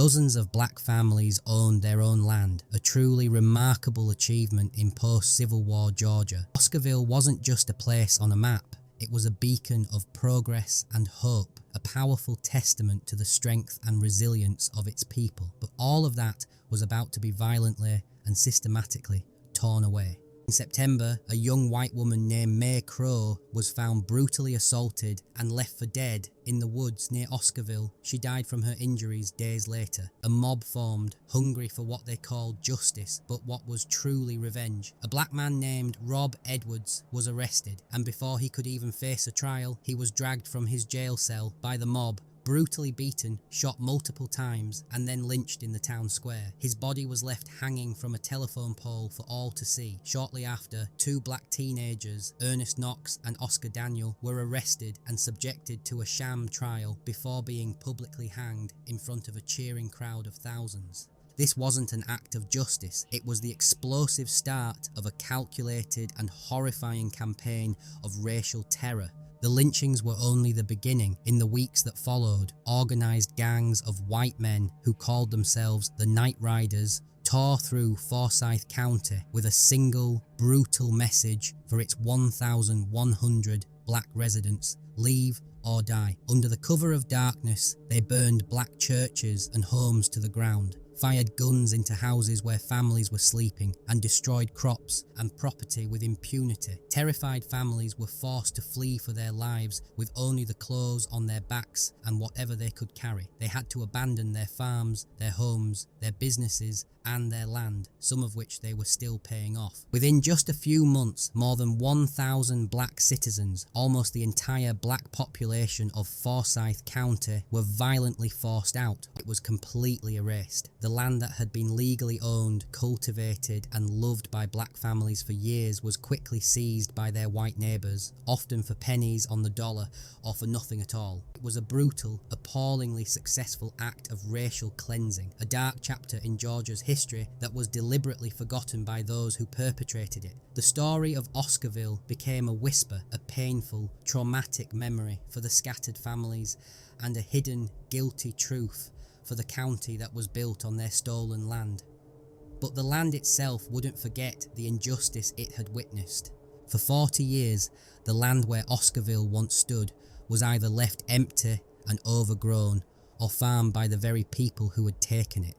Dozens of black families owned their own land, a truly remarkable achievement in post-Civil War Georgia. Oscarville wasn't just a place on a map, it was a beacon of progress and hope, a powerful testament to the strength and resilience of its people. But all of that was about to be violently and systematically torn away. In September, a young white woman named May Crow was found brutally assaulted and left for dead in the woods near Oscarville. She died from her injuries days later. A mob formed, hungry for what they called justice, but what was truly revenge. A black man named Rob Edwards was arrested, and before he could even face a trial, he was dragged from his jail cell by the mob, brutally beaten, shot multiple times, and then lynched in the town square. His body was left hanging from a telephone pole for all to see. Shortly after, two black teenagers, Ernest Knox and Oscar Daniel, were arrested and subjected to a sham trial before being publicly hanged in front of a cheering crowd of thousands. This wasn't an act of justice, it was the explosive start of a calculated and horrifying campaign of racial terror. The lynchings were only the beginning. In the weeks that followed, organised gangs of white men who called themselves the Night Riders tore through Forsyth County with a single, brutal message for its 1,100 black residents: leave or die. Under the cover of darkness, they burned black churches and homes to the ground, fired guns into houses where families were sleeping, and destroyed crops and property with impunity. Terrified families were forced to flee for their lives with only the clothes on their backs and whatever they could carry. They had to abandon their farms, their homes, their businesses, and their land, some of which they were still paying off. Within just a few months, more than 1,000 black citizens, almost the entire black population of Forsyth County, were violently forced out. It was completely erased. The land that had been legally owned, cultivated, and loved by black families for years was quickly seized by their white neighbours, often for pennies on the dollar or for nothing at all. It was a brutal, appallingly successful act of racial cleansing, a dark chapter in Georgia's history that was deliberately forgotten by those who perpetrated it. The story of Oscarville became a whisper, a painful, traumatic memory for the scattered families, and a hidden, guilty truth for the county that was built on their stolen land. But the land itself wouldn't forget the injustice it had witnessed. For 40 years, the land where Oscarville once stood was either left empty and overgrown, or farmed by the very people who had taken it.